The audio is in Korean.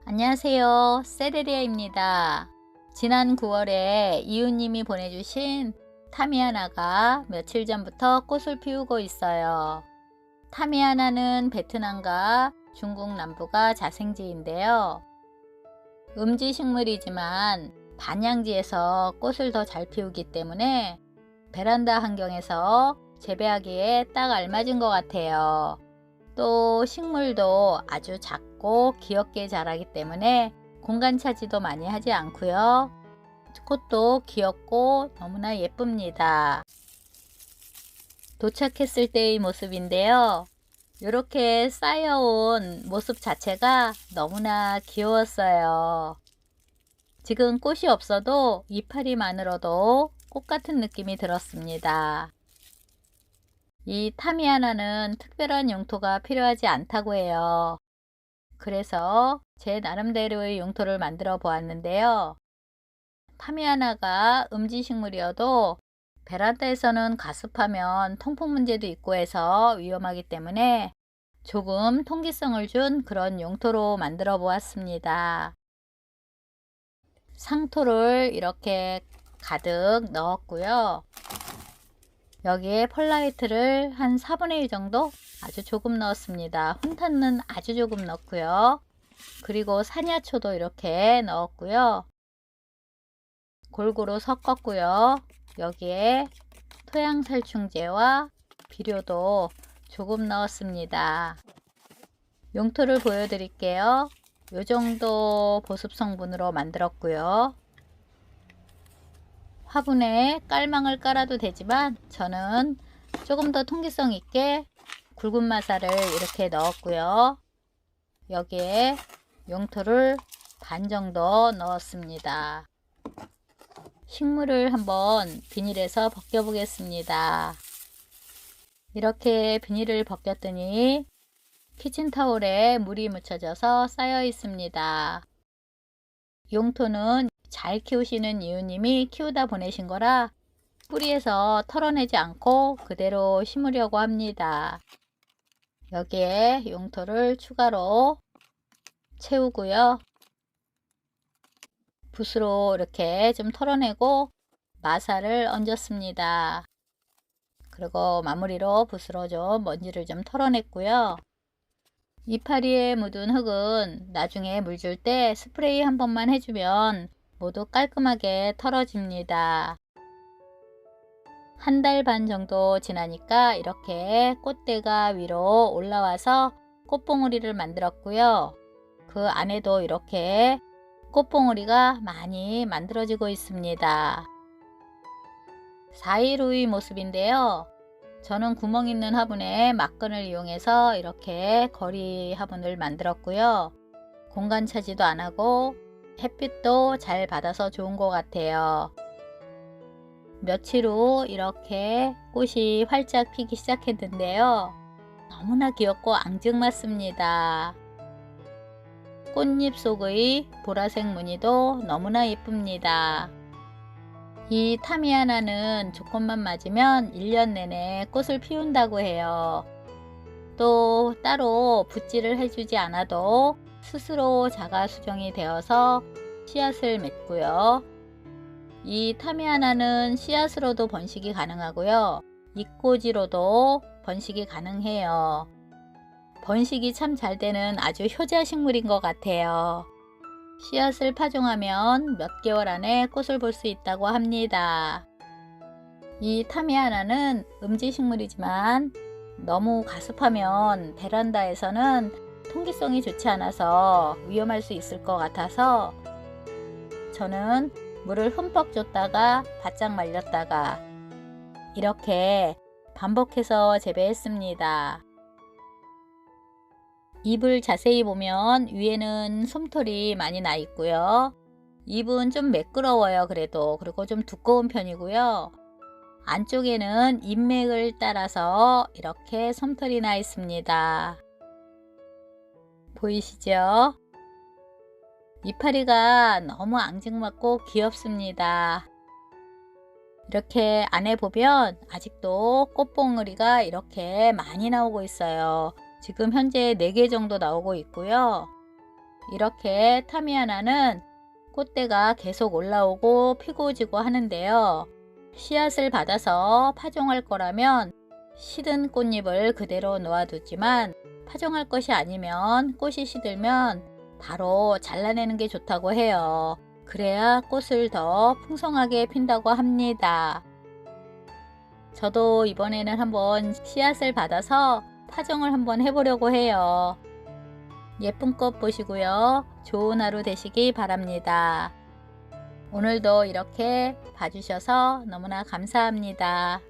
안녕하세요. 세레리아입니다. 지난 9월에 이웃님이 보내주신 타미아나가 며칠 전부터 꽃을 피우고 있어요. 타미아나는 베트남과 중국 남부가 자생지인데요. 음지식물이지만 반양지에서 꽃을 더 잘 피우기 때문에 베란다 환경에서 재배하기에 딱 알맞은 것 같아요. 또 식물도 아주 작고 귀엽게 자라기 때문에 공간 차지도 많이 하지 않고요. 꽃도 귀엽고 너무나 예쁩니다. 도착했을 때의 모습인데요. 이렇게 쌓여온 모습 자체가 너무나 귀여웠어요. 지금 꽃이 없어도 이파리만으로도 꽃 같은 느낌이 들었습니다. 이 타미아나는 특별한 용토가 필요하지 않다고 해요. 그래서 제 나름대로의 용토를 만들어 보았는데요. 타미아나가 음지식물이어도 베란다에서는 가습하면 통풍 문제도 있고 해서 위험하기 때문에 조금 통기성을 준 그런 용토로 만들어 보았습니다. 상토를 이렇게 가득 넣었고요. 여기에 펄라이트를 한 4분의 1 정도 아주 조금 넣었습니다. 혼탄은 아주 조금 넣고요. 그리고 산야초도 이렇게 넣었고요. 골고루 섞었고요. 여기에 토양살충제와 비료도 조금 넣었습니다. 용토를 보여드릴게요. 이 정도 보습 성분으로 만들었고요. 화분에 깔망을 깔아도 되지만 저는 조금 더 통기성 있게 굵은 마사를 이렇게 넣었고요. 여기에 용토를 반 정도 넣었습니다. 식물을 한번 비닐에서 벗겨 보겠습니다. 이렇게 비닐을 벗겼더니 키친타올에 물이 묻혀져서 쌓여 있습니다. 용토는 잘 키우시는 이웃님이 키우다 보내신 거라 뿌리에서 털어내지 않고 그대로 심으려고 합니다. 여기에 용토를 추가로 채우고요. 붓으로 이렇게 좀 털어내고 마사를 얹었습니다. 그리고 마무리로 붓으로 좀 먼지를 좀 털어냈고요. 이파리에 묻은 흙은 나중에 물 줄 때 스프레이 한 번만 해주면 모두 깔끔하게 털어집니다. 한 달 반 정도 지나니까 이렇게 꽃대가 위로 올라와서 꽃봉오리를 만들었고요. 그 안에도 이렇게 꽃봉오리가 많이 만들어지고 있습니다. 4일 후의 모습인데요. 저는 구멍 있는 화분에 막근을 이용해서 이렇게 거리 화분을 만들었고요. 공간 차지도 안 하고 햇빛도 잘 받아서 좋은 것 같아요. 며칠 후 이렇게 꽃이 활짝 피기 시작했는데요. 너무나 귀엽고 앙증맞습니다. 꽃잎 속의 보라색 무늬도 너무나 예쁩니다. 이 타미아나는 조건만 맞으면 1년 내내 꽃을 피운다고 해요. 또 따로 붓질을 해주지 않아도 스스로 자가 수정이 되어서 씨앗을 맺고요. 이 타미아나는 씨앗으로도 번식이 가능하고요. 잎꽂이로도 번식이 가능해요. 번식이 참 잘 되는 아주 효자 식물인 것 같아요. 씨앗을 파종하면 몇 개월 안에 꽃을 볼 수 있다고 합니다. 이 타미아나는 음지식물이지만 너무 가습하면 베란다에서는 통기성이 좋지 않아서 위험할 수 있을 것 같아서 저는 물을 흠뻑 줬다가 바짝 말렸다가 이렇게 반복해서 재배했습니다. 잎을 자세히 보면 위에는 솜털이 많이 나 있고요. 잎은 좀 매끄러워요. 그리고 좀 두꺼운 편이고요. 안쪽에는 잎맥을 따라서 이렇게 솜털이 나 있습니다. 보이시죠? 이파리가 너무 앙증맞고 귀엽습니다. 이렇게 안에 보면 아직도 꽃봉오리가 이렇게 많이 나오고 있어요. 지금 현재 4개 정도 나오고 있고요. 이렇게 타미아나는 꽃대가 계속 올라오고 피고 지고 하는데요. 씨앗을 받아서 파종할 거라면 시든 꽃잎을 그대로 놓아두지만 파종할 것이 아니면 꽃이 시들면 바로 잘라내는 게 좋다고 해요. 그래야 꽃을 더 풍성하게 핀다고 합니다. 저도 이번에는 한번 씨앗을 받아서 파종을 한번 해보려고 해요. 예쁜 꽃 보시고요. 좋은 하루 되시기 바랍니다. 오늘도 이렇게 봐주셔서 너무나 감사합니다.